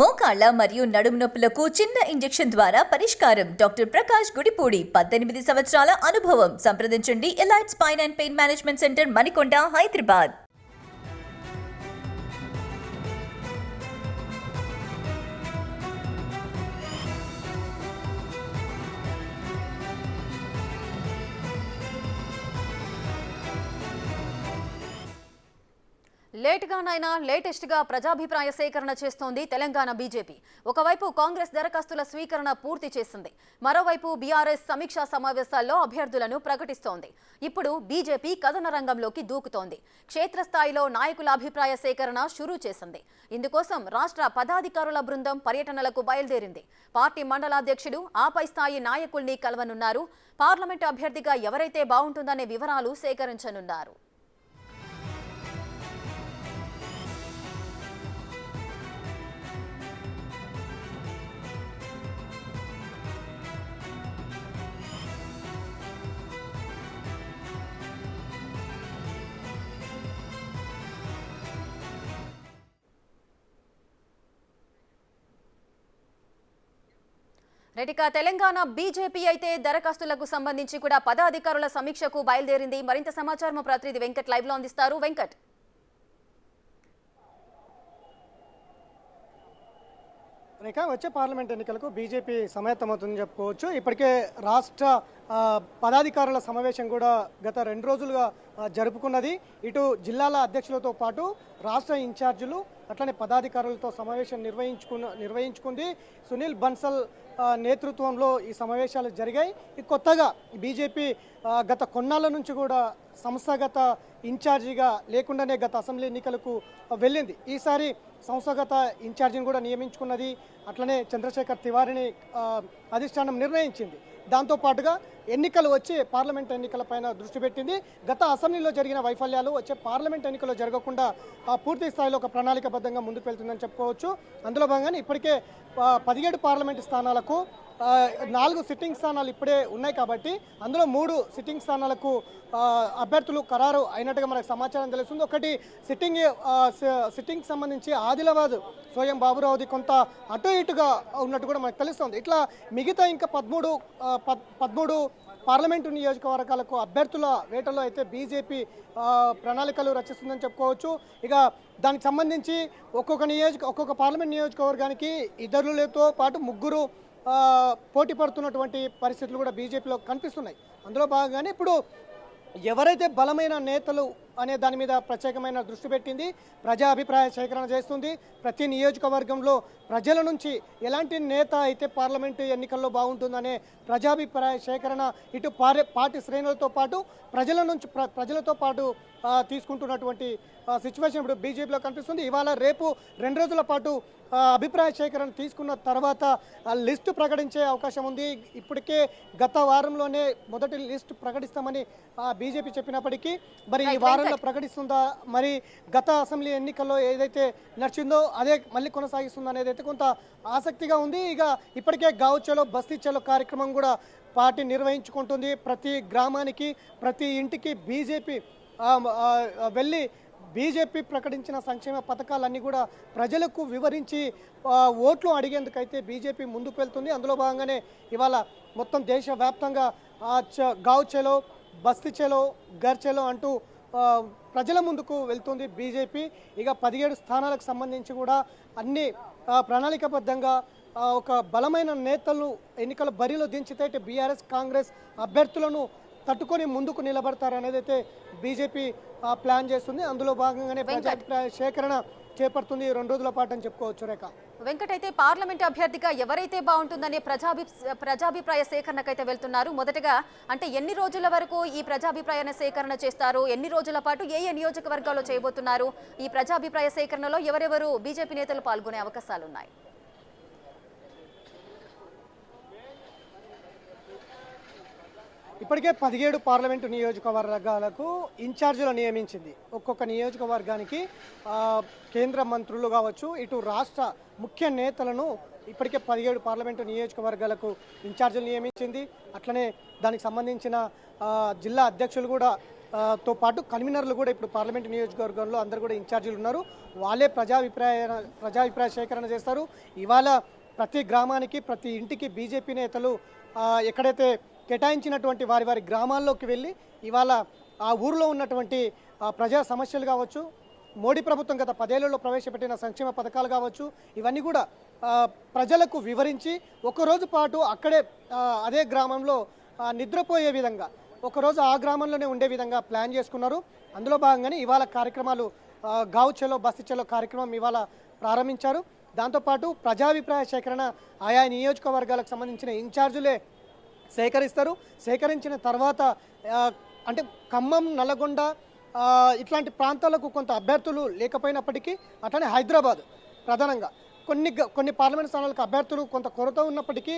మోకాళ్ల మరియు నడుము నొప్పులకు చిన్న ఇంజెక్షన్ ద్వారా పరిష్కారం. డాక్టర్ ప్రకాష్ గుడిపూడి, 18 సంవత్సరాల అనుభవం. సంప్రదించండి. Elite spine and pain management centre, Manikonda, Hyderabad. లేట్గానైనా లేటెస్ట్గా ప్రజాభిప్రాయ సేకరణ చేస్తోంది తెలంగాణ బీజేపీ. ఒకవైపు కాంగ్రెస్ దరఖాస్తుల స్వీకరణ పూర్తి చేసింది, మరోవైపు బీఆర్ఎస్ సమీక్షా సమావేశాల్లో అభ్యర్థులను ప్రకటిస్తోంది. ఇప్పుడు బీజేపీ కథన రంగంలోకి దూకుతోంది. క్షేత్రస్థాయిలో నాయకుల అభిప్రాయ సేకరణ షురూ చేసింది. ఇందుకోసం రాష్ట్ర పదాధికారుల బృందం పర్యటనలకు బయలుదేరింది. పార్టీ మండలాధ్యక్షుడు ఆపై స్థాయి నాయకుల్ని కలవనున్నారు. పార్లమెంటు అభ్యర్థిగా ఎవరైతే బాగుంటుందనే వివరాలు సేకరించనున్నారు. రెటిక తెలంగాణ బీజేపీ అయితే దరఖాస్తులకు సంబంధించి కూడా పదాధికారుల సమీక్షకు బయలుదేరింది. మరింత సమాచారం ప్రతినిధి వెంకట్ లైవ్ లో అందిస్తారు. వెంకట్, రేఖ, వచ్చే పార్లమెంట్ ఎన్నికలకు బీజేపీ సమాయత్తమవుతుందని చెప్పుకోవచ్చు. ఇప్పటికే రాష్ట్ర పదాధికారుల సమావేశం కూడా గత 2 రోజులుగా జరుపుకున్నది. ఇటు జిల్లాల అధ్యక్షులతో పాటు రాష్ట్ర ఇన్ఛార్జీలు అట్లనే పదాధికారులతో సమావేశం నిర్వహించుకుంది. సునీల్ బన్సల్ నేతృత్వంలో ఈ సమావేశాలు జరిగాయి. కొత్తగా బీజేపీ గత కొన్నాళ్ళ నుంచి కూడా సంస్థాగత ఇన్ఛార్జిగా లేకుండానే గత అసెంబ్లీ ఎన్నికలకు వెళ్ళింది. ఈసారి సంస్థాగత ఇన్ఛార్జిని కూడా నియమించుకున్నది. అట్లనే చంద్రశేఖర్ తివారీని అధిష్టానం నిర్ణయించింది. దాంతోపాటుగా ఎన్నికలు వచ్చి పార్లమెంట్ ఎన్నికలపైన దృష్టి పెట్టింది. గత అసెంబ్లీలో జరిగిన వైఫల్యాలు వచ్చే పార్లమెంట్ ఎన్నికల్లో జరగకుండా పూర్తి స్థాయిలో ఒక ప్రణాళికబద్ధంగా ముందుకు వెళ్తుందని చెప్పుకోవచ్చు. అందులో భాగంగానే ఇప్పటికే 17 పార్లమెంటు స్థానాలకు 4 సిట్టింగ్ స్థానాలు ఇప్పుడే ఉన్నాయి కాబట్టి అందులో 3 సిట్టింగ్ స్థానాలకు అభ్యర్థులు ఖరారు అయినట్టుగా మనకు సమాచారం తెలుస్తుంది. ఒకటి సిట్టింగ్ సంబంధించి ఆదిలాబాద్ స్వయం బాబురావుది కొంత అటు ఇటుగా ఉన్నట్టు కూడా మనకు తెలుస్తుంది. ఇట్లా మిగతా ఇంకా 13 పార్లమెంటు నియోజకవర్గాలకు అభ్యర్థుల వేటలో అయితే బీజేపీ ప్రణాళికలు రచిస్తుందని చెప్పుకోవచ్చు. ఇక దానికి సంబంధించి ఒక్కొక్క పార్లమెంట్ నియోజకవర్గానికి 2 పాటు 3 పోటీ పడుతున్నటువంటి పరిస్థితులు కూడా బీజేపీలో కనిపిస్తున్నాయి. అందులో భాగంగానే ఇప్పుడు ఎవరైతే బలమైన నేతలు అనే దాని మీద ప్రత్యేకమైన దృష్టి పెట్టింది. ప్రజా అభిప్రాయ సేకరణ చేస్తుంది. ప్రతి నియోజకవర్గంలో ప్రజల నుంచి ఎలాంటి నేత అయితే పార్లమెంటు ఎన్నికల్లో బాగుంటుందనే ప్రజాభిప్రాయ సేకరణ ఇటు పార్టీ శ్రేణులతో పాటు ప్రజలతో పాటు తీసుకుంటున్నటువంటి సిచ్యువేషన్ ఇప్పుడు బీజేపీలో కనిపిస్తుంది. ఇవాళ రేపు 2 రోజుల పాటు అభిప్రాయ సేకరణ తీసుకున్న తర్వాత లిస్టు ప్రకటించే అవకాశం ఉంది. ఇప్పటికే గత వారంలోనే మొదటి లిస్టు ప్రకటిస్తామని బీజేపీ చెప్పినప్పటికీ మరి ఈ వారంలో ప్రకటిస్తుందా, మరి గత అసెంబ్లీ ఎన్నికల్లో ఏదైతే నడిచిందో అదే మళ్ళీ కొనసాగిస్తుందా అనేది అయితే కొంత ఆసక్తిగా ఉంది. ఇక ఇప్పటికే గావ్ చలో బస్తీ చలో కార్యక్రమం కూడా పార్టీ నిర్వహించుకుంటుంది. ప్రతి గ్రామానికి ప్రతి ఇంటికి బీజేపీ వెళ్ళి బీజేపీ ప్రకటించిన సంక్షేమ పథకాలన్నీ కూడా ప్రజలకు వివరించి ఓట్లు అడిగేందుకైతే బీజేపీ ముందుకు వెళ్తుంది. అందులో భాగంగానే ఇవాళ మొత్తం దేశవ్యాప్తంగా గావ్ చలో బస్తీ చలో ఘర్ చలో అంటూ ప్రజల ముందుకు వెళ్తుంది బీజేపీ. ఇక 17 స్థానాలకు సంబంధించి కూడా అన్ని ప్రణాళికాబద్ధంగా ఒక బలమైన నేతలు ఎన్నికల బరిలో దించితే ఇటు బీఆర్ఎస్ కాంగ్రెస్ అభ్యర్థులను తట్టుకొని ముందుకు నిలబడతారనేది అయితే బీజేపీ ప్లాన్ చేస్తుంది. అందులో భాగంగానే ప్రజాభిప్రాయ సేకరణ చేపడుతుంది 2 రోజుల పాటు అని చెప్పుకోవచ్చు. రేఖ, వెంకట్, అయితే పార్లమెంట్ అభ్యర్థిగా ఎవరైతే బాగుంటుందనే ప్రజాభిప్రాయ సేకరణకైతే వెళ్తున్నారు. మొదటగా అంటే ఎన్ని రోజుల వరకు ఈ ప్రజాభిప్రాయ సేకరణ చేస్తారు, ఎన్ని రోజుల పాటు ఏ నియోజకవర్గాల్లో చేయబోతున్నారు, ఈ ప్రజాభిప్రాయ సేకరణలో ఎవరెవరు బీజేపీ నేతలు పాల్గొనే అవకాశాలు ఉన్నాయి? ఇప్పటికే 17 పార్లమెంటు నియోజకవర్గాలకు ఇన్ఛార్జీలు నియమించింది. ఒక్కొక్క నియోజకవర్గానికి కేంద్ర మంత్రులు కావచ్చు, ఇటు రాష్ట్ర ముఖ్య నేతలను ఇప్పటికే 17 పార్లమెంటు నియోజకవర్గాలకు ఇన్ఛార్జీలు నియమించింది. అట్లనే దానికి సంబంధించిన జిల్లా అధ్యక్షులు కూడా తో పాటు కన్వీనర్లు కూడా ఇప్పుడు పార్లమెంట్ నియోజకవర్గంలో అందరూ కూడా ఇన్ఛార్జీలు ఉన్నారు. వాళ్ళే ప్రజాభిప్రాయ సేకరణ చేస్తారు. ఇవాళ ప్రతి గ్రామానికి ప్రతి ఇంటికి బీజేపీ నేతలు ఎక్కడైతే కేటాయించినటువంటి వారి గ్రామాల్లోకి వెళ్ళి ఇవాళ ఆ ఊరిలో ఉన్నటువంటి ప్రజా సమస్యలు కావచ్చు, మోడీ ప్రభుత్వం గత 10 ఏళ్లలో ప్రవేశపెట్టిన సంక్షేమ పథకాలు కావచ్చు, ఇవన్నీ కూడా ప్రజలకు వివరించి ఒకరోజు పాటు అక్కడే అదే గ్రామంలో నిద్రపోయే విధంగా ఒకరోజు ఆ గ్రామంలోనే ఉండే విధంగా ప్లాన్ చేసుకున్నారు. అందులో భాగంగానే ఇవాళ కార్యక్రమాలు గావ్ చలో బస్తీ చలో కార్యక్రమం ఇవాళ ప్రారంభించారు. దాంతోపాటు ప్రజాభిప్రాయ సేకరణ ఆయా నియోజకవర్గాలకు సంబంధించిన ఇన్ఛార్జులే సేకరిస్తారు. సేకరించిన తర్వాత అంటే ఖమ్మం, నల్లగొండ ఇట్లాంటి ప్రాంతాలకు కొంత అభ్యర్థులు లేకపోయినప్పటికీ, అట్లనే హైదరాబాద్ ప్రధానంగా కొన్ని పార్లమెంట్ స్థానాలకు అభ్యర్థులు కొంత కొరత ఉన్నప్పటికీ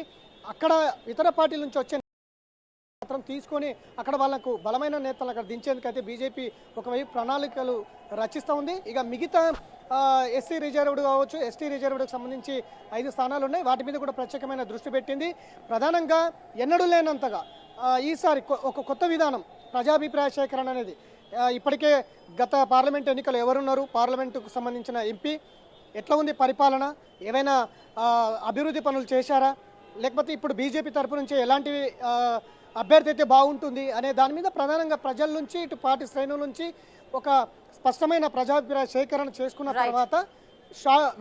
అక్కడ ఇతర పార్టీల నుంచి వచ్చే మాత్రం తీసుకొని అక్కడ వాళ్ళకు బలమైన నేతలు అక్కడ దించేందుకైతే బీజేపీ ఒకవైపు ప్రణాళికలు రచిస్తూ ఉంది. ఇక మిగతా ఎస్సీ రిజర్వ్డ్ కావచ్చు, ఎస్టీ రిజర్వ్డ్కి సంబంధించి 5 స్థానాలు ఉన్నాయి. వాటి మీద కూడా ప్రత్యేకమైన దృష్టి పెట్టింది. ప్రధానంగా ఎన్నడూ లేనంతగా ఈసారి ఒక కొత్త విధానం ప్రజాభిప్రాయ సేకరణ అనేది. ఇప్పటికే గత పార్లమెంట్ ఎన్నికలు ఎవరున్నారు, పార్లమెంటుకు సంబంధించిన ఎంపీ ఎట్లా ఉంది పరిపాలన, ఏవైనా అభివృద్ధి పనులు చేశారా, లేకపోతే ఇప్పుడు బీజేపీ తరపు నుంచి ఎలాంటి అభ్యర్థి అయితే బాగుంటుంది అనే దాని మీద ప్రధానంగా ప్రజల నుంచి ఇటు పార్టీ శ్రేణుల నుంచి ఒక స్పష్టమైన ప్రజాభిప్రాయ సేకరణ చేసుకున్న తర్వాత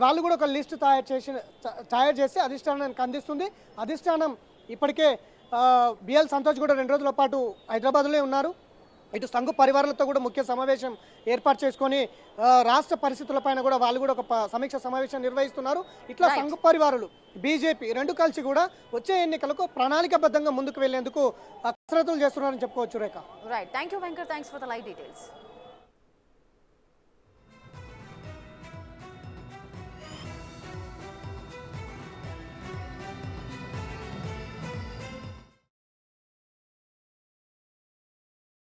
వాళ్ళు కూడా ఒక లిస్టు తయారు చేసి అధిష్టానానికి అందిస్తుంది. అధిష్టానం ఇప్పటికే బిఎల్ సంతోష్ కూడా 2 రోజుల పాటు హైదరాబాద్లో ఉన్నారు. ఇటు సంఘు పరివారాలతో కూడా ముఖ్య సమావేశం ఏర్పాటు చేసుకొని రాష్ట్ర పరిస్థితులపైన కూడా వాళ్ళు కూడా ఒక సమీక్ష సమావేశం నిర్వహిస్తున్నారు. ఇట్లా సంఘు పరివారులు బీజేపీ రెండు కలిసి కూడా వచ్చే ఎన్నికలకు ప్రణాళికాబద్ధంగా ముందుకు వెళ్లేందుకు కసరత్తులు చేస్తున్నారని చెప్పుకోవచ్చు. Rekha. Right, thank you Venkat, thanks for the live details.